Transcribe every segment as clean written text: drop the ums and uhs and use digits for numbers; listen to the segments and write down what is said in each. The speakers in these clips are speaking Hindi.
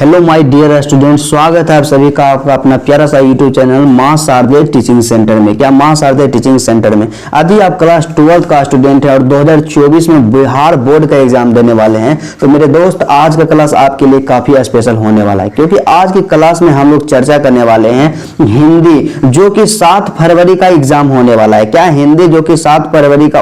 हेलो माय डियर स्टूडेंट, स्वागत है आप सभी का आपका अपना प्यारा सा यूट्यूब चैनल मां शारदे टीचिंग सेंटर में। क्या मां शारदे टीचिंग सेंटर में यदि आप क्लास 12 का स्टूडेंट है और 2024 में बिहार बोर्ड का एग्जाम देने वाले हैं तो मेरे दोस्त आज का क्लास आपके लिए काफी स्पेशल होने वाला है, क्योंकि आज की क्लास में हम लोग चर्चा करने वाले हैं हिंदी, जो कि 7 फरवरी का एग्जाम होने वाला है। क्या हिंदी जो कि 7 फरवरी का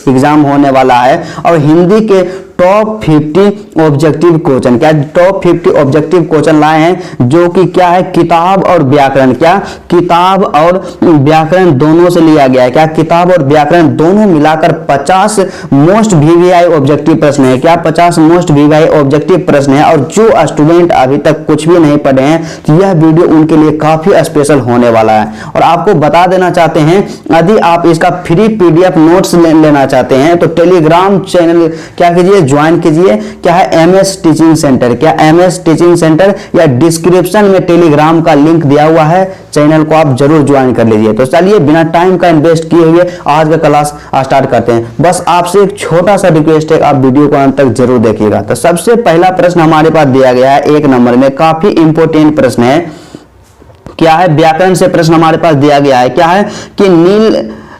एग्जाम होने वाला है, और हिंदी के टॉप 50 ऑब्जेक्टिव क्वेश्चन, क्या टॉप 50 ऑब्जेक्टिव क्वेश्चन लाए हैं, जो कि क्या है किताब और व्याकरण, क्या किताब और व्याकरण दोनों से लिया गया है। क्या किताब और व्याकरण दोनों मिलाकर 50 मोस्ट वीवीआई ऑब्जेक्टिव प्रश्न है। क्या 50 मोस्ट वीवीआई ऑब्जेक्टिव प्रश्न है, और जो स्टूडेंट अभी तक कुछ भी नहीं पढ़े हैं तो यह वीडियो उनके लिए काफी स्पेशल होने वाला है। और आपको बता देना चाहते हैं, यदि आप इसका फ्री पीडीएफ नोट्स लेना चाहते हैं तो टेलीग्राम चैनल क्या कीजिए, ज्वाइन कीजिए। क्या है एमएस टीचिंग सेंटर, क्या एमएस टीचिंग सेंटर, या डिस्क्रिप्शन में टेलीग्राम का लिंक दिया हुआ है, चैनल को आप जरूर ज्वाइन कर लीजिए। तो चलिए बिना टाइम का इन्वेस्ट किए हुए आज का क्लास स्टार्ट करते हैं। बस आपसे एक छोटा सा रिक्वेस्ट है, आप वीडियो को अंत तक जरूर देखिएगा। तो सबसे पहला प्रश्न हमारे पास दिया गया है 1 नंबर में, काफी इंपोर्टेंट प्रश्न है। क्या है व्याकरण से प्रश्न हमारे पास दिया गया है। क्या है कि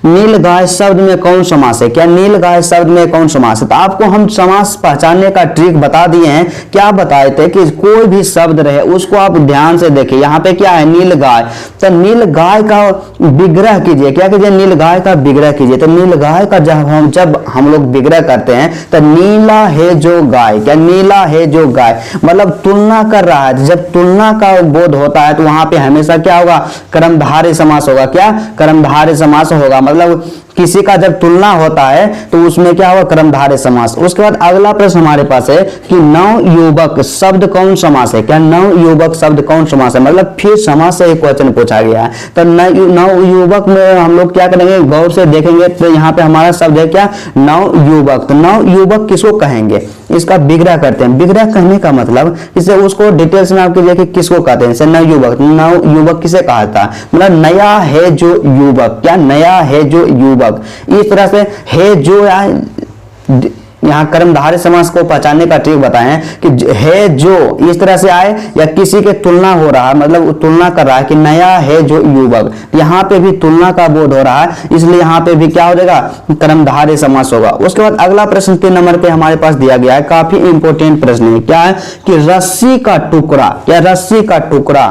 नीलगाय शब्द में कौन समास है। क्या नीलगाय शब्द में कौन समास है। तो आपको हम समास पहचानने का ट्रिक बता दिए हैं। क्या बताए थे कि कोई भी शब्द रहे उसको आप ध्यान से देखिए। यहाँ पे क्या है नीलगाय, तो नीलगाय का विग्रह कीजिए। क्या कीजिए, नीलगाय का विग्रह कीजिए। तो नीलगाय का जब हम लोग विग्रह करते हैं तो नीला है जो गाय, क्या नीला है जो गाय मतलब तुलना कर रहा है। जब तुलना का बोध होता है तो वहां पे हमेशा क्या होगा, कर्मधारय समास होगा। क्या कर्मधारय समास होगा, मतलब किसी का जब तुलना होता है तो उसमें क्या होगा, कर्मधारय समास। उसके बाद अगला प्रश्न हमारे पास है कि नवयुवक शब्द कौन समास है। क्या नवयुवक शब्द कौन समास है, मतलब फिर समास से एक क्वेश्चन पूछा गया है। तो नवयुवक में हम लोग क्या करेंगे, गौर से देखेंगे तो यहाँ पे हमारा शब्द है क्या, नवयुवक। तो नवयुवक किसको कहेंगे, इसका विग्रह करते हैं। विग्रह कहने का मतलब इसे उसको डिटेल्स में आपके देखिए किसको कहते हैं। नवयुवक, नवयुवक किसे कहा था, मतलब नया है जो युवक। क्या नया है जो युवक, इस तरह से है जो यहाँ कर्मधारय समास को पहचानने का ट्रिक बताएं कि है जो इस तरह से आए या किसी के तुलना हो रहा है, मतलब तुलना कर रहा है कि नया है जो युवक, यहाँ पे भी तुलना का बोध हो रहा है, इसलिए यहाँ पे भी क्या हो जाएगा, कर्मधारय समास होगा। उसके बाद अगला प्रश्न 3 नंबर पे हमारे पास दिया गया है, काफी इंपोर्टेंट प्रश्न है। क्या है कि रस्सी का टुकड़ा, क्या रस्सी का टुकड़ा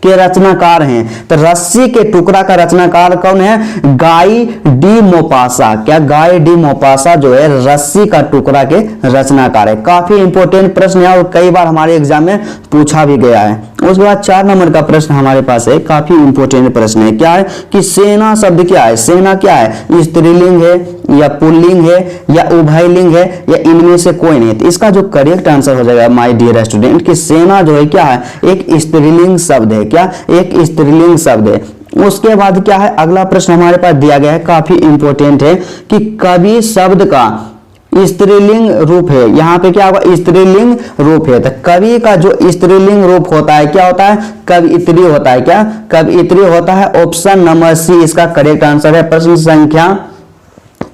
के रचनाकार हैं। तो रस्सी के टुकड़ा का रचनाकार कौन है, गाई डी मोपासा। क्या गाई डी मोपासा जो है रस्सी का टुकड़ा के रचनाकार है। काफी इंपोर्टेंट प्रश्न है और कई बार हमारे एग्जाम में पूछा भी गया है। उसके बाद 4 नंबर का प्रश्न हमारे पास है, काफी इंपोर्टेंट प्रश्न है। क्या है कि सेना शब्द क्या है। सेना क्या है, स्त्रीलिंग है या पुल्लिंग है या उभयलिंग है या इनमें से कोई नहीं। तो इसका जो करेक्ट आंसर हो जाएगा माय डियर स्टूडेंट कि सेना जो है क्या है, एक स्त्रीलिंग शब्द है। क्या एक स्त्रीलिंग शब्द है। उसके बाद क्या है अगला प्रश्न हमारे पास दिया गया है, काफी इंपोर्टेंट है कि कवि शब्द का स्त्रीलिंग रूप है। यहाँ पे क्या होगा, स्त्रीलिंग रूप है। तो कवि का जो स्त्रीलिंग रूप होता है क्या होता है, कवियत्री होता है। क्या कवियत्री होता है। ऑप्शन नंबर सी इसका करेक्ट आंसर है। प्रश्न संख्या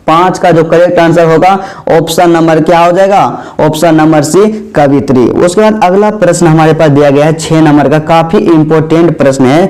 5 का जो करेक्ट आंसर होगा ऑप्शन नंबर क्या हो जाएगा, ऑप्शन नंबर सी कवियत्री। उसके बाद अगला प्रश्न हमारे पास दिया गया है 6 नंबर का, काफी इंपोर्टेंट प्रश्न है।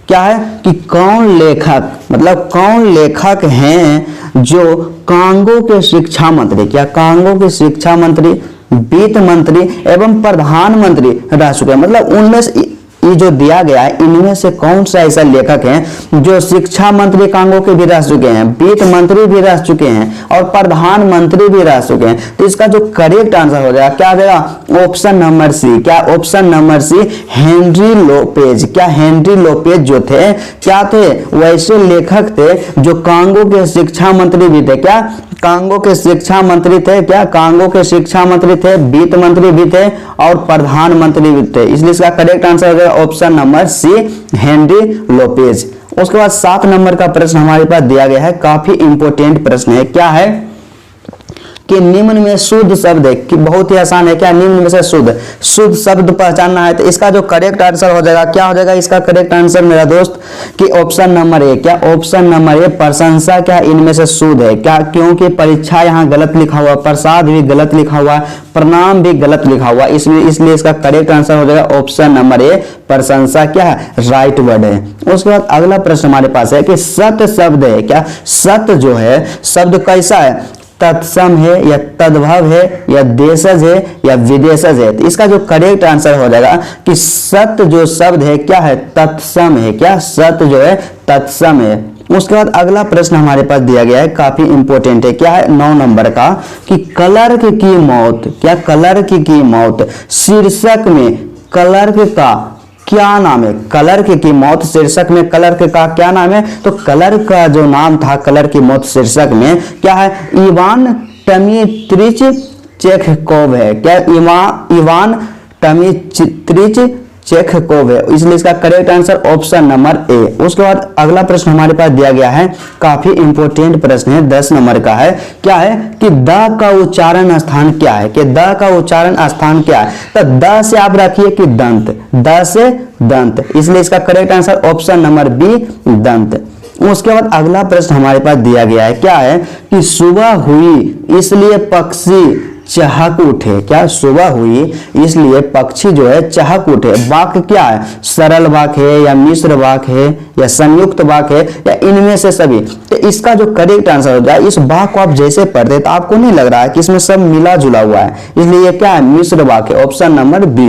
क्या है कि कौन लेखक, मतलब कौन लेखक हैं जो कांगो के शिक्षा मंत्री, क्या कांगो के शिक्षा मंत्री, वित्त मंत्री एवं प्रधानमंत्री रह चुके हैं। मतलब उनमें से ये जो दिया गया है इनमें से कौन सा ऐसा लेखक है जो शिक्षा मंत्री कांगो के भी रह चुके हैं, वित्त मंत्री भी रह चुके हैं और प्रधानमंत्री भी रह चुके हैं। तो इसका जो करेक्ट आंसर हो जाएगा क्या देगा, ऑप्शन नंबर सी। क्या option number C Henry Lopez. क्या हेनरी लोपेज जो थे क्या थे, वैसे लेखक थे जो कांगो के शिक्षा मंत्री भी थे। क्या कांगो के शिक्षा मंत्री थे। क्या कांगो के शिक्षा मंत्री थे, वित्त मंत्री भी थे और प्रधानमंत्री भी थे। इसलिए इसका करेक्ट आंसर हो गया option number C Henry Lopez. उसके बाद 7 नंबर का प्रश्न हमारे पास दिया गया है, काफी इंपोर्टेंट प्रश्न है। क्या है कि निम्न में शुद्ध शब्द है, कि बहुत ही आसान है क्या, निम्न में से शुद्ध शब्द पहचानना है। तो इसका जो करेक्ट आंसर हो जाएगा क्या हो जाएगा, इसका करेक्ट आंसर मेरा दोस्त कि ऑप्शन नंबर ए, क्या ऑप्शन नंबर ए प्रशंसा क्या इनमें से शुद्ध है क्या, क्योंकि परीक्षा यहाँ गलत लिखा हुआ, प्रसाद भी गलत लिखा हुआ, प्रणाम भी गलत लिखा हुआ, इसलिए इसका करेक्ट आंसर हो जाएगा ऑप्शन नंबर ए प्रशंसा क्या है, राइट वर्ड है। उसके बाद अगला प्रश्न हमारे पास है कि सत शब्द है क्या, सत जो है शब्द कैसा है, तत्सम है या तद्भव है या देशज है या विदेशज है। तो इसका जो करेक्ट आंसर हो जाएगा कि सत जो शब्द है क्या है, तत्सम है क्या, सत जो है तत्सम है। उसके बाद अगला प्रश्न हमारे पास दिया गया है, काफी इंपॉर्टेंट है, क्या है 9 नंबर का, कि क्लर्क की मौत, क्या क्लर्क की मौत शीर्षक में क्लर्क का क्या नाम है, क्लर्क की मौत शीर्षक में क्लर्क का क्या नाम है। तो क्लर्क का जो नाम था क्लर्क की मौत शीर्षक में क्या है, इवान टमीत्रिच चेखकोव है क्या, इवान टमीत्रिच चेखकोव है, इसलिए इसका correct answer option number A. उसके बाद अगला प्रश्न हमारे पास दिया गया है, काफी इंपॉर्टेंट प्रश्न है, 10 नंबर का है, क्या है कि द का उच्चारण स्थान क्या है, कि द का उच्चारण स्थान क्या है। तो द से आप रखिए कि दंत, द से दंत, इसलिए इसका correct answer option number B दंत। उसके बाद अगला प्रश्न हमारे पास दिया गया है, क्या है कि सुबह हुई इसलिए पक्षी चहक उठे, क्या सुबह हुई इसलिए पक्षी जो है चहक उठे। वाक्य क्या है, सरल वाक्य है या मिश्र वाक्य है या संयुक्त वाक्य है या इनमें से सभी। तो इसका जो करेक्ट आंसर हो जाए, इस वाक्य को आप जैसे पढ़ते तो आपको नहीं लग रहा है कि इसमें सब मिला जुला हुआ है, इसलिए ये क्या है, मिश्र वाक्य, ऑप्शन नंबर बी।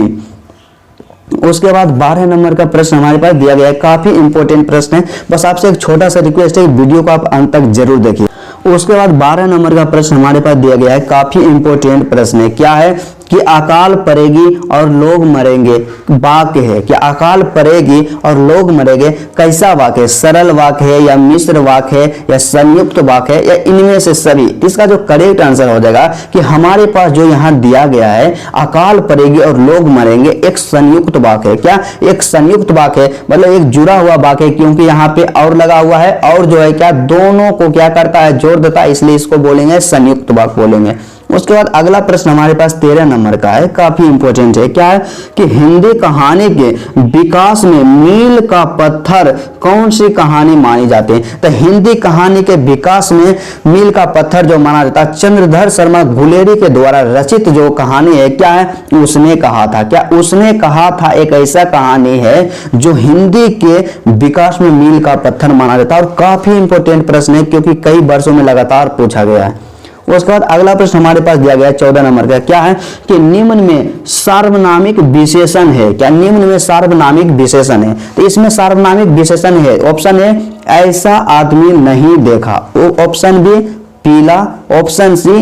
उसके बाद 12 नंबर का प्रश्न हमारे पास दिया गया है, काफी इंपॉर्टेंट प्रश्न है, बस आपसे एक छोटा सा रिक्वेस्ट है, वीडियो को आप अंत तक जरूर देखिए। उसके बाद 12 नंबर का प्रश्न हमारे पास दिया गया है, काफी इंपॉर्टेंट प्रश्न है, क्या है कि अकाल पड़ेगी और लोग मरेंगे, वाक्य है कि अकाल पड़ेगी और लोग मरेंगे, कैसा वाक्य है, सरल वाक्य है या मिश्र वाक्य है या संयुक्त वाक्य है या इनमें से सभी। इसका जो करेक्ट आंसर हो जाएगा कि हमारे पास जो यहाँ दिया गया है अकाल पड़ेगी और लोग मरेंगे, एक संयुक्त वाक्य है, क्या एक संयुक्त वाक्य है, मतलब एक जुड़ा हुआ वाक्य है, क्योंकि यहाँ पे और लगा हुआ है और जो है क्या दोनों को क्या करता है, जोड़ देता है, इसलिए इसको बोलेंगे संयुक्त वाक्य बोलेंगे। उसके बाद अगला प्रश्न हमारे पास 13 नंबर का है, काफी इंपॉर्टेंट है, क्या है कि हिंदी कहानी के विकास में मील का पत्थर कौन सी कहानी मानी जाती है। तो हिंदी कहानी के विकास में मील का पत्थर जो माना जाता है, चंद्रधर शर्मा गुलेरी के द्वारा रचित जो कहानी है, क्या है, उसने कहा था, क्या उसने कहा था, एक ऐसा कहानी है जो हिंदी के विकास में मील का पत्थर माना जाता है। और काफी इंपॉर्टेंट प्रश्न है क्योंकि कई वर्षों में लगातार पूछा गया है। उसके बाद अगला प्रश्न हमारे पास दिया गया है 14 नंबर का, क्या है कि निम्न में सार्वनामिक विशेषण है, क्या निम्न में सार्वनामिक विशेषण है। तो इसमें सार्वनामिक विशेषण है, ऑप्शन ए ऐसा आदमी नहीं देखा, ऑप्शन बी पीला, option C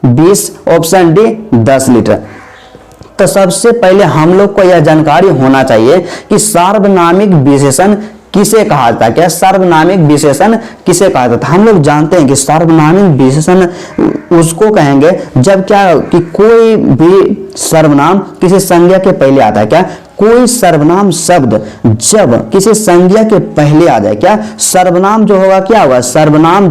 20, option D 10 litre. तो सबसे पहले हम लोग को यह जानकारी होना चाहिए कि सार्वनामिक विशेषण किसे कहा जाता है, क्या सार्वनामिक विशेषण किसे कहा जाता है। हम लोग जानते हैं कि सार्वनामिक विशेषण उसको कहेंगे जब क्या कि कोई भी सर्वनाम किसी संज्ञा के पहले आता है, क्या कोई सर्वनाम शब्द जब किसी संज्ञा के पहले आ जाए, क्या सर्वनाम जो होगा क्या होगा, सर्वनाम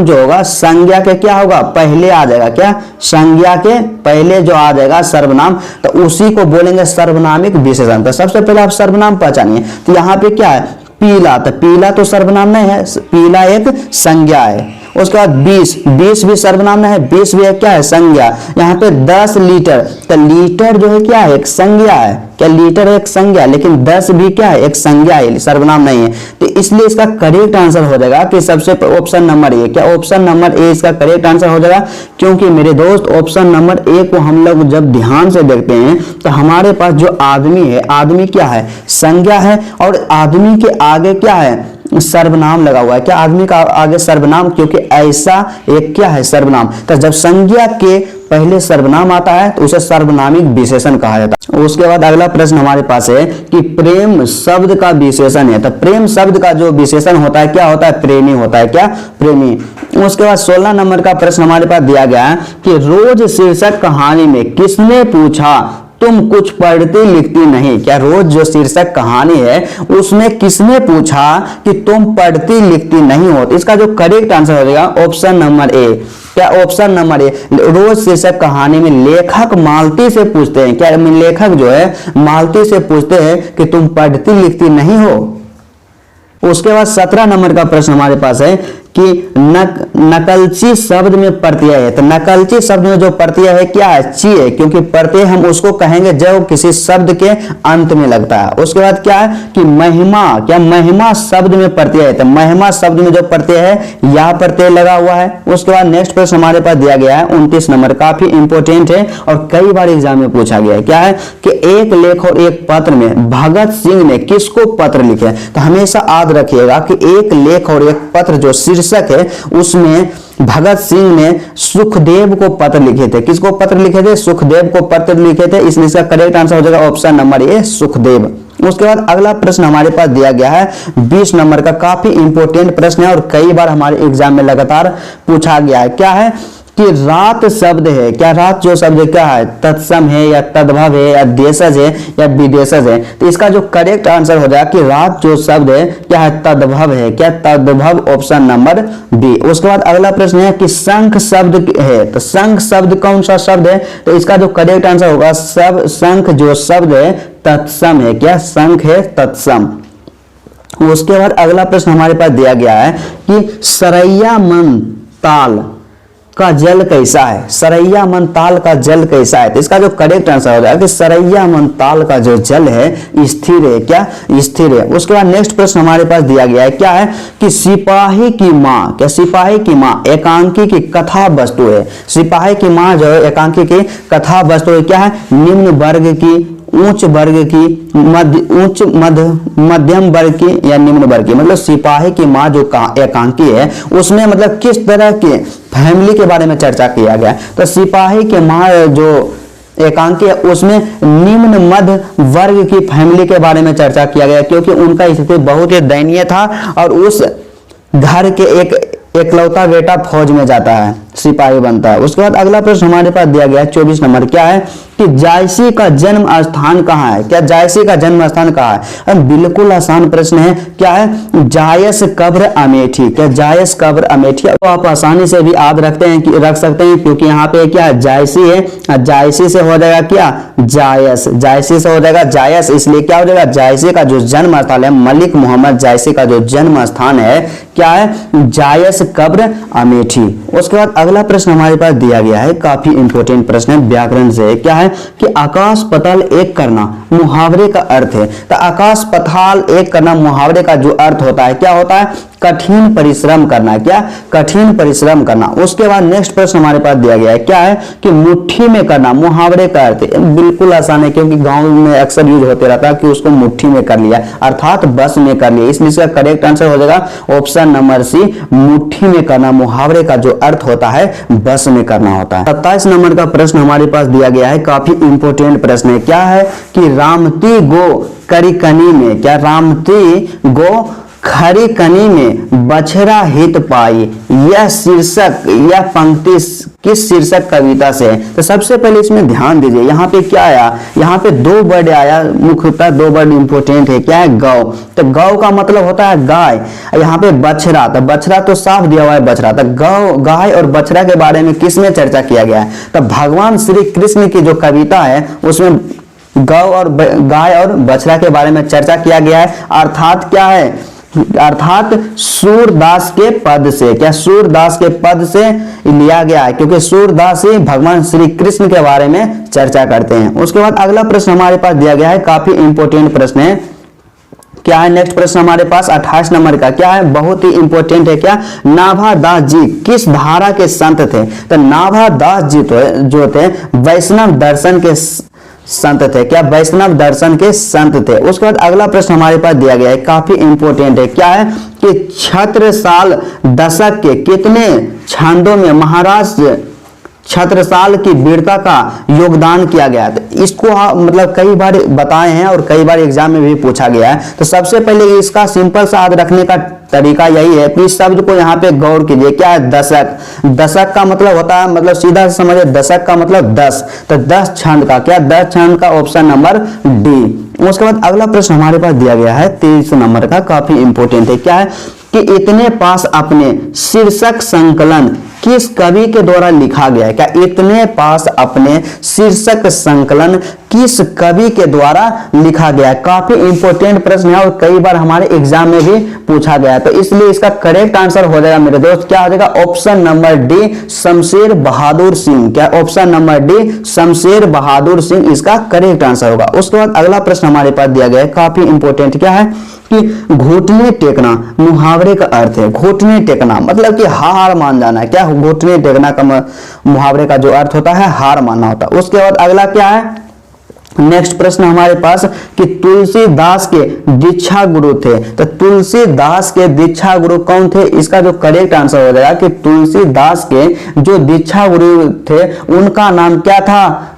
जो होगा संज्ञा के क्या होगा, पहले आ जाएगा, क्या संज्ञा के पहले जो आ जाएगा सर्वनाम, तो उसी को बोलेंगे सर्वनामिक विशेषण। तो सबसे पहले आप सर्वनाम पहचानिए। तो यहाँ पे क्या है पीला, तो पीला तो सर्वनाम नहीं है, पीला एक संज्ञा है। उसके बाद 20 भी सर्वनाम नहीं है, 20 भी क्या है संज्ञा। यहाँ पे 10 लीटर, तो लीटर जो है क्या है एक संज्ञा है, क्या लीटर एक संज्ञा, लेकिन 10 भी क्या है एक संज्ञा है, सर्वनाम नहीं है। तो इसलिए इसका करेक्ट आंसर हो जाएगा कि सबसे ऑप्शन नंबर ए, क्या ऑप्शन नंबर ए इसका करेक्ट आंसर हो जाएगा। क्योंकि मेरे दोस्त ऑप्शन नंबर ए को हम लोग जब ध्यान से देखते हैं तो हमारे पास जो आदमी है, आदमी क्या है संज्ञा है और आदमी के आगे क्या है सर्वनाम लगा हुआ है, क्या आदमी का आगे सर्वनाम, क्योंकि ऐसा एक क्या है सर्वनाम। तो जब संज्ञा के पहले सर्वनाम आता है तो उसे सर्वनामिक विशेषण कहा जाता है। उसके बाद अगला प्रश्न हमारे पास है कि प्रेम शब्द का विशेषण है। तो प्रेम शब्द का जो विशेषण होता है क्या होता है, प्रेमी होता है, क्या प्रेमी। उसके बाद 16 नंबर का प्रश्न हमारे पास दिया गया है कि रोज शीर्षक कहानी में किसने पूछा तुम कुछ पढ़ती लिखती नहीं। क्या रोज जो शीर्षक कहानी है उसमें किसने पूछा कि तुम पढ़ती लिखती नहीं हो। इसका जो करेक्ट आंसर हो जाएगा ऑप्शन नंबर ए, क्या ऑप्शन नंबर ए, रोज शीर्षक कहानी में लेखक मालती से पूछते हैं, क्या लेखक जो है मालती से पूछते हैं कि तुम पढ़ती लिखती नहीं हो। उसके बाद 17 नंबर का प्रश्न हमारे पास है कि नकलची शब्द में प्रत्यय है। तो नकलची शब्द में जो प्रत्यय है क्या है, ची है, क्योंकि प्रत्यय हम उसको कहेंगे जब किसी शब्द के अंत में लगता है। उसके बाद क्या है कि महिमा, क्या महिमा शब्द में प्रत्यय है। तो महिमा शब्द में जो प्रत्यय है यह प्रत्यय लगा हुआ है। उसके बाद नेक्स्ट प्रश्न हमारे पास दिया गया है 29 नंबर, काफी इंपोर्टेंट है और कई बार एग्जाम में पूछा गया है। क्या है कि एक लेख और एक पत्र में भगत सिंह ने किसको पत्र लिखे। तो हमेशा याद रखिएगा कि एक लेख और एक पत्र जो शीर्षक है उसमें भगत सिंह ने सुखदेव को पत्र लिखे थे। किसको पत्र लिखे थे, सुखदेव को पत्र लिखे थे, इसलिए इसका करेक्ट आंसर हो जाएगा ऑप्शन नंबर ए, सुखदेव। उसके बाद अगला प्रश्न हमारे पास दिया गया है 20 नंबर का, काफी इंपोर्टेंट प्रश्न है और कई बार हमारे एग्जाम में लगातार पूछा गया है। क्या है कि रात शब्द है, क्या रात जो शब्द है क्या है, तत्सम है या तद्भव है या देशज है या विदेशज है। तो इसका जो करेक्ट आंसर हो जाएगा कि रात जो शब्द है क्या है, तद्भव है। क्या तद्भव, ऑप्शन नंबर बी। उसके बाद अगला प्रश्न है कि शंख शब्द है। तो शंख शब्द कौन सा शब्द है, तो इसका जो करेक्ट आंसर होगा सब शंख जो शब्द है तत्सम है। क्या शंख है, तत्सम। उसके बाद अगला प्रश्न हमारे पास दिया गया है कि सरैया मन ताल का जल कैसा है, सरैया मन ताल का जल कैसा है। तो इसका जो करेक्ट आंसर हो जाएगा कि सरैया मन ताल का जो जल है स्थिर है। क्या स्थिर है। उसके बाद नेक्स्ट प्रश्न हमारे पास दिया गया है क्या है कि सिपाही की माँ, क्या सिपाही की माँ एकांकी की कथा वस्तु है। सिपाही की माँ जो है एकांकी की कथा वस्तु है। क्या है, निम्न वर्ग की, उच्च वर्ग की, मध्यम वर्ग की या निम्न वर्ग की। मतलब सिपाही की माँ जो एकांकी है उसमें मतलब किस तरह के फैमिली के बारे में चर्चा किया गया। तो सिपाही के माँ जो एकांकी है उसमें निम्न मध्य वर्ग की फैमिली के बारे में चर्चा किया गया, क्योंकि उनका स्थिति बहुत ही दयनीय था और उस घर के एक एकलौता बेटा फौज में जाता है, सिपाही बनता है। उसके बाद अगला प्रश्न हमारे पास दिया गया है 24 नंबर। क्या है कि जायसी का जन्म स्थान कहाँ है। क्या जायसी का जन्म स्थान कहाँ है। बिल्कुल आसान प्रश्न है। क्या है, जायस कब्र अमेठी। क्या जायस कब्र अमेठी। तो आप आसानी से भी याद रख सकते हैं क्योंकि यहाँ पे क्या है, जायसी है, जायसी से हो जाएगा क्या, जायस, जायसी से हो जाएगा जायस, इसलिए क्या हो जाएगा, जायसी का जो जन्म स्थल है, मलिक मोहम्मद जायसी का जो जन्म स्थान है क्या है, जायस कब्र अमेठी। उसके बाद अगला प्रश्न हमारे पास दिया गया है, काफी इंपोर्टेंट प्रश्न है, व्याकरण से। क्या है कि आकाश पाताल एक करना मुहावरे का अर्थ है। तो आकाश पाताल एक करना मुहावरे का जो अर्थ होता है क्या होता है, कठिन परिश्रम करना। क्या, कठिन परिश्रम करना। उसके बाद नेक्स्ट प्रश्न हमारे पास दिया गया है क्या है कि मुट्ठी में करना मुहावरे का अर्थ है। बिल्कुल आसान है क्योंकि गांव में अक्सर यूज होते रहता है कि उसको मुट्ठी में कर लिया अर्थात बस में कर लिया, इसलिए इसका करेक्ट आंसर हो जाएगा ऑप्शन नंबर सी, मुट्ठी में करना। मुहावरे का जो अर्थ होता है बस में करना होता है। 27 नंबर का प्रश्न हमारे पास दिया गया है, काफी इंपोर्टेंट प्रश्न है। क्या है कि रामती गो करिकनी में, क्या रामती गो खरी कनी में बछड़ा हित पाई, यह शीर्षक, यह पंक्ति किस शीर्षक कविता से है। तो सबसे पहले इसमें ध्यान दीजिए, यहाँ पे क्या आया, यहाँ पे दो वर्ड आया, मुख्यतः दो वर्ड इंपोर्टेंट है। क्या है, गौ। तो गौ का मतलब होता है गाय, यहाँ पे बछड़ा, तो बछड़ा तो साफ दिया हुआ है बछड़ा। तो गौ, गाय और बछड़ा के बारे में किसमें चर्चा किया गया है, तो भगवान श्री कृष्ण की जो कविता है उसमें गौ और गाय और बछड़ा के बारे में चर्चा किया गया है। अर्थात क्या है, अर्थात सूरदास के पद से। क्या, सूरदास के पद से लिया गया है क्योंकि सूरदास ही भगवान श्री कृष्ण के बारे में चर्चा करते हैं। उसके बाद अगला प्रश्न हमारे पास दिया गया है, काफी इंपोर्टेंट प्रश्न है। क्या है, नेक्स्ट प्रश्न हमारे पास 28 नंबर का। क्या है, बहुत ही इंपोर्टेंट है। क्या, नाभा दास जी किस धारा के संत थे। तो नाभा दास जी तो जो थे वैष्णव दर्शन के संत थे। क्या, वैष्णव दर्शन के संत थे। उसके बाद अगला प्रश्न हमारे पास दिया गया है, काफी इंपोर्टेंट है। क्या है कि छत्रसाल दशक के कितने छंदों में महाराज छत्रसाल की वीरता का योगदान किया गया। तो इसको मतलब कई बार बताए हैं और कई बार एग्जाम में भी पूछा गया है। तो सबसे पहले इसका सिंपल सा याद रखने का तरीका यही है कि इस शब्द को यहाँ पे गौर कीजिए। क्या है, दशक। दशक का मतलब होता है, मतलब सीधा समझिए, दशक का मतलब 10। तो 10 छंद का, क्या 10 छंद का, ऑप्शन नंबर डी। उसके बाद अगला प्रश्न हमारे पास दिया गया है 23 नंबर का, काफी इंपोर्टेंट है। क्या है कि इतने पास अपने शीर्षक संकलन किस कवि के द्वारा लिखा गया है? क्या इतने पास अपने शीर्षक संकलन किस कवि के द्वारा लिखा गया है? काफी इंपॉर्टेंट प्रश्न है और कई बार हमारे एग्जाम में भी पूछा गया है, तो इसलिए इसका करेक्ट आंसर हो जाएगा मेरे दोस्त, क्या हो जाएगा? Option number D, Shamsher Bahadur Singh. क्या option number D, Shamsher Bahadur Singh इसका करेक्ट आंसर होगा। उसके बाद अगला प्रश्न हमारे पास दिया गया है, काफी इंपॉर्टेंट, क्या है कि घुटने टेकना मुहावरे का अर्थ है। घुटने टेकना मतलब कि हार मान जाना है। क्या घुटने टेकना का मुहावरे का जो अर्थ होता है हार मानना होता है। उसके बाद अगला क्या है, नेक्स्ट प्रश्न हमारे पास कि तुलसीदास के दीक्षा गुरु थे, तो तुलसीदास के दीक्षा गुरु कौन थे? इसका जो करेक्ट आंसर हो जाएगा कि तुलसीदास के जो दीक्षा गुरु थे उनका नाम क्या था?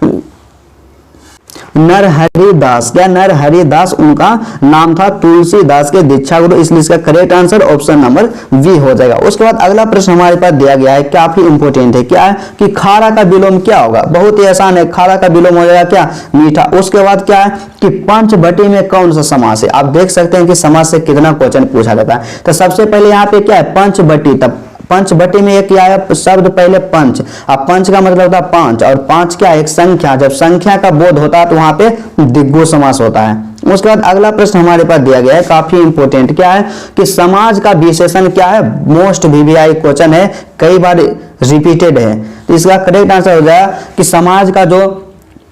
नरहरि दास। क्या नरहरि दास उनका नाम था? तुलसीदास के दीक्षा गुरु, इसलिए इसका correct answer option number B हो जाएगा। उसके बाद अगला प्रश्न हमारे पास दिया गया है, काफी इंपॉर्टेंट है, क्या है कि खारा का विलोम क्या होगा? बहुत ही आसान है, खारा का विलोम हो जाएगा क्या? मीठा। उसके बाद क्या है कि पंचवटी में कौन सा समास है? आप देख सकते हैं कि समास से कितना क्वेश्चन पूछा जाता है। तो सबसे पहले यहाँ पे क्या है? पंचवटी। तब पंचवटी में एक क्या है शब्द? पहले पंच। अब पंच का मतलब होता है पांच, और पांच क्या? एक संख्या। जब संख्या का बोध होता है तो वहां पे द्विगु समास होता है। उसके बाद अगला प्रश्न हमारे पास दिया गया है, काफी इंपॉर्टेंट, क्या है कि समाज का विशेषण क्या है? मोस्ट वीवीआई क्वेश्चन है, कई बार रिपीटेड है, तो इसका करेक्ट आंसर हो जाएगा कि समाज का जो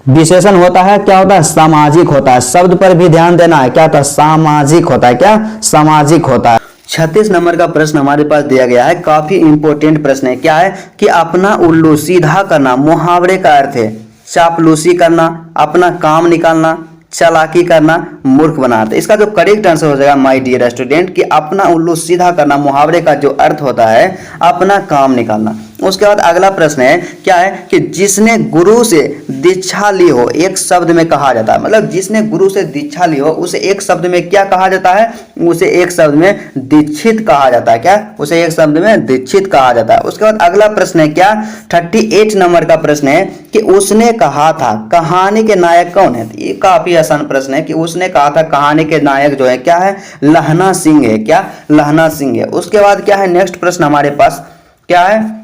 विशेषण होता है क्या होता है? सामाजिक होता है। शब्द पर भी ध्यान देना है, क्या होता है? सामाजिक होता है। क्या? सामाजिक होता है। 36 नंबर का प्रश्न हमारे पास दिया गया है, काफी इंपॉर्टेंट प्रश्न है, क्या है कि अपना उल्लू सीधा करना मुहावरे का अर्थ है चापलूसी करना, अपना काम निकालना, चालाकी करना, मूर्ख बनाना। तो इसका जो करेक्ट आंसर हो जाएगा माय डियर स्टूडेंट कि अपना उल्लू सीधा करना मुहावरे का जो अर्थ होता है अपना काम निकालना। उसके बाद अगला प्रश्न है, क्या है कि जिसने गुरु से दीक्षा ली हो एक शब्द में कहा जाता है, मतलब जिसने गुरु से दीक्षा ली हो उसे एक शब्द में क्या कहा जाता है? उसे एक शब्द में दीक्षित कहा जाता है। क्या? उसे एक शब्द में दीक्षित कहा जाता है। उसके बाद अगला प्रश्न है, क्या 38 नंबर का प्रश्न है कि उसने कहा था कहानी के नायक कौन है? ये काफी आसान प्रश्न है कि उसने कहा था कहानी के नायक जो है क्या है? लहना सिंह है। क्या? लहना सिंह है। उसके बाद क्या है नेक्स्ट प्रश्न हमारे पास, क्या है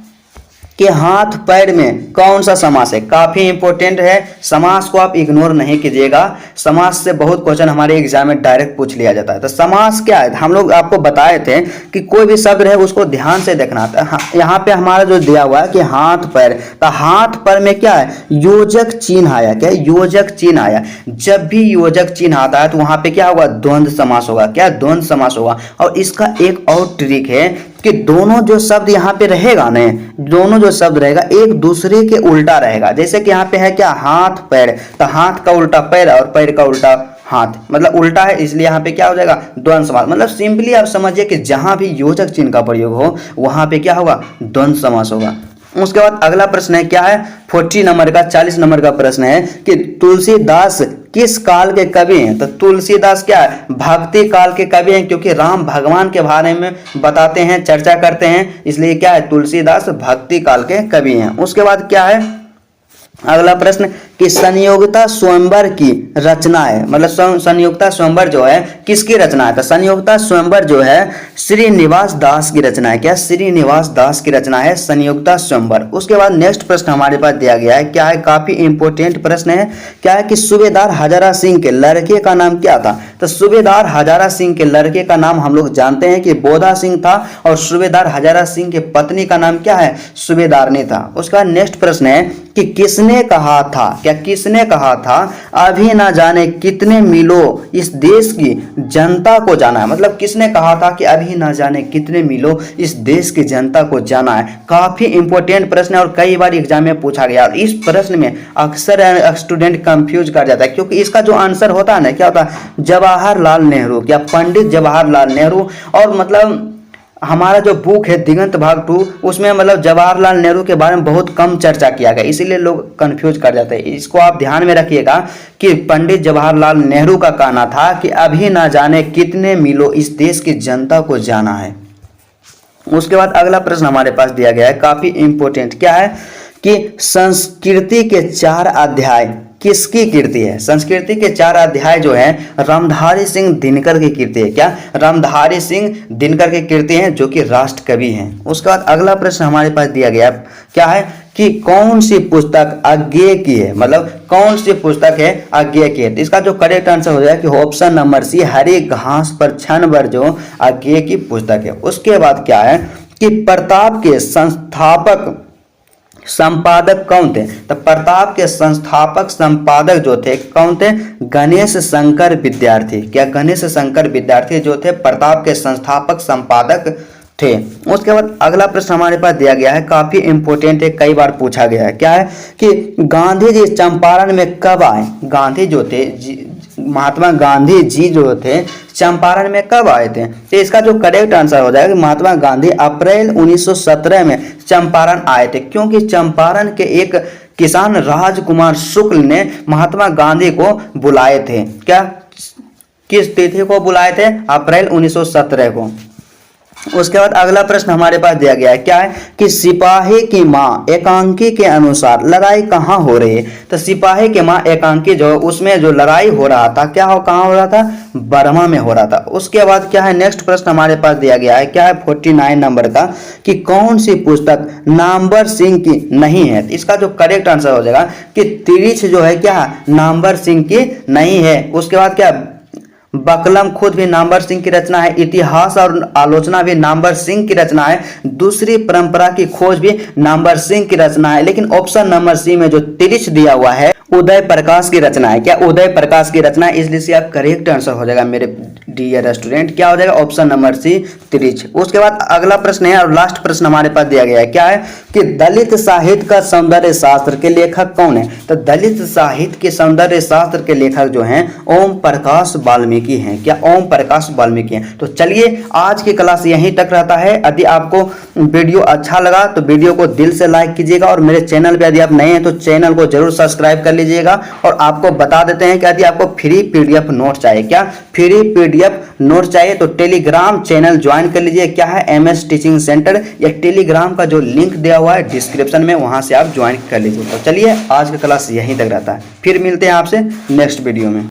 कि हाथ पैर में कौन सा समास है? काफी इंपॉर्टेंट है, समास को आप इग्नोर नहीं कीजिएगा, समास से बहुत क्वेश्चन हमारे एग्जाम में डायरेक्ट पूछ लिया जाता है। तो समास क्या है? हम लोग आपको बताए थे कि कोई भी शब्द है उसको ध्यान से देखना था। यहाँ पे हमारा जो दिया हुआ है कि हाथ पैर, तो हाथ पैर में क्या है? योजक चिन्ह आया। क्या? योजक चिन्ह आया। जब भी योजक चिन्ह आता है तो वहां पे क्या होगा? द्वंद्व समास होगा। क्या? द्वंद्व समास होगा। और इसका एक और ट्रिक है कि दोनों जो शब्द यहाँ पे रहेगा ना, दोनों जो शब्द रहेगा एक दूसरे के उल्टा रहेगा। जैसे कि यहाँ पे है क्या? हाथ पैर, तो हाथ का उल्टा पैर और पैर का उल्टा हाथ, मतलब उल्टा है, इसलिए यहाँ पे क्या हो जाएगा? द्वंद्व समास। मतलब सिंपली आप समझिए कि जहां भी योजक चिन्ह का प्रयोग हो वहां पे क्या होगा? द्वंद्व समास होगा। उसके बाद अगला प्रश्न है, क्या है 40 नंबर का 40 नंबर का प्रश्न है कि तुलसीदास किस काल के कवि हैं? तो तुलसीदास क्या है? भक्ति काल के कवि हैं, क्योंकि राम भगवान के बारे में बताते हैं, चर्चा करते हैं, इसलिए क्या है? तुलसीदास भक्ति काल के कवि हैं। उसके बाद क्या है अगला प्रश्न कि संयोगिता स्वयंवर की रचना है, मतलब संयोगिता स्वयंवर जो है किसकी रचना है? तो संयोगिता स्वयंवर जो है श्रीनिवास दास की रचना है। क्या? श्रीनिवास दास की रचना है संयोगिता स्वयंवर। उसके बाद नेक्स्ट प्रश्न हमारे पास दिया गया है, क्या है काफी इंपॉर्टेंट प्रश्न है, क्या है कि सूबेदार हजारा सिंह के लड़के का नाम क्या था? तो सूबेदार हजारा सिंह के लड़के का नाम हम लोग जानते हैं कि बोधा सिंह था, और सूबेदार हजारा सिंह के पत्नी का नाम क्या है? सूबेदारनी था। उसका नेक्स्ट प्रश्न है कि किसने कहा था? क्या किसने कहा था अभी ना जाने कितने मीलों इस देश की जनता को जाना है? मतलब किसने कहा था कि अभी ना जाने कितने मीलों इस देश की जनता को जाना है? काफी इंपॉर्टेंट प्रश्न है और कई बार एग्जाम में पूछा गया। और इस प्रश्न में अक्सर स्टूडेंट कंफ्यूज कर जाता है, क्योंकि इसका जो आंसर होता है ना, क्या होता है? जवाहरलाल नेहरू। क्या? पंडित जवाहरलाल नेहरू। और मतलब हमारा जो बुक है दिगंत भाग 2 उसमें मतलब जवाहरलाल नेहरू के बारे में बहुत कम चर्चा किया गया, इसीलिए लोग कंफ्यूज कर जाते हैं। इसको आप ध्यान में रखिएगा कि पंडित जवाहरलाल नेहरू का कहना था कि अभी ना जाने कितने मीलों इस देश की जनता को जाना है। उसके बाद अगला प्रश्न हमारे पास दिया गया है, काफी इंपॉर्टेंट, क्या है कि संस्कृति के 4 अध्याय किसकी कृति है? संस्कृति के 4 अध्याय जो है रामधारी सिंह दिनकर की कृति है। क्या? रामधारी सिंह दिनकर की कृति है, जो कि राष्ट्र कवि हैं। उसके बाद अगला प्रश्न हमारे पास दिया गया क्या है कि कौन सी पुस्तक अज्ञेय की है, मतलब कौन सी पुस्तक है अज्ञेय की है? तो इसका जो करेक्ट आंसर हो जाएगा कि ऑप्शन नंबर सी, हरी घास पर क्षण भर जो अज्ञेय की पुस्तक है। उसके बाद क्या है कि प्रताप के संस्थापक संपादक कौन थे? तो प्रताप के संस्थापक संपादक जो थे कौन थे? गणेश शंकर विद्यार्थी। क्या? गणेश शंकर विद्यार्थी जो थे प्रताप के संस्थापक संपादक थे। उसके बाद अगला प्रश्न हमारे पास दिया गया है, काफी इंपॉर्टेंट है, कई बार पूछा गया है। क्या है कि गांधी जी चंपारण में कब आए? गांधी जो थे महात्मा गांधी जी जो थे चंपारण में कब आए थे? तो इसका जो करेक्ट आंसर हो जाएगा कि महात्मा गांधी अप्रैल 1917 में चंपारण आए थे, क्योंकि चंपारण के एक किसान राजकुमार शुक्ल ने महात्मा गांधी को बुलाए थे। क्या? किस तिथि को बुलाए थे? अप्रैल 1917 को। उसके बाद अगला प्रश्न हमारे पास दिया गया है, क्या है कि सिपाही की मां एकांकी के अनुसार लड़ाई कहाँ हो रही है? तो सिपाही की मां एकांकी जो उसमें जो लड़ाई हो रहा था, क्या हो, कहाँ हो रहा था? बर्मा में हो रहा था। उसके बाद क्या है नेक्स्ट प्रश्न हमारे पास दिया गया है, क्या है 49 नंबर का, कि कौन सी पुस्तक नामवर सिंह की नहीं है? इसका जो करेक्ट आंसर हो जाएगा कि तिरिछ जो है क्या नामवर सिंह की नहीं है। उसके बाद क्या बकलम खुद भी नामवर सिंह की रचना है, इतिहास और आलोचना भी नामवर सिंह की रचना है, दूसरी परंपरा की खोज भी नामवर सिंह की रचना है। लेकिन ऑप्शन नंबर सी में जो तिरिछ दिया हुआ है उदय प्रकाश की रचना है। क्या? उदय प्रकाश की रचना है, इसलिए से आप करेक्ट आंसर हो जाएगा मेरे डियर स्टूडेंट, क्या हो जाएगा? ऑप्शन नंबर सी तिरिछ। उसके बाद अगला प्रश्न है और लास्ट प्रश्न हमारे पास दिया गया है, क्या है कि दलित साहित्य का सौंदर्य शास्त्र के लेखक कौन है? तो दलित साहित्य के सौंदर्य शास्त्र के लेखक जो हैं ओम प्रकाश वाल्मीकि हैं। क्या? ओम प्रकाश वाल्मीकि हैं। तो चलिए आज की क्लास यहीं तक रहता है। यदि आपको वीडियो अच्छा लगा तो वीडियो को दिल से लाइक कीजिएगा, और मेरे चैनल पे यदि आप नए हैं तो चैनल को जरूर सब्सक्राइब कर लीजिएगा। और आपको बता देते हैं कि यदि आपको फ्री पीडीएफ नोट चाहिए, क्या फ्री पीडीएफ नोट चाहिए, तो टेलीग्राम चैनल ज्वाइन कर लीजिए। क्या है? MS teaching centre. या टेलीग्राम का जो लिंक दिया हुआ है डिस्क्रिप्शन में, वहां से आप ज्वाइन कर लीजिए। तो चलिए आज का क्लास यहीं तक रहता है, फिर मिलते हैं आपसे नेक्स्ट वीडियो में।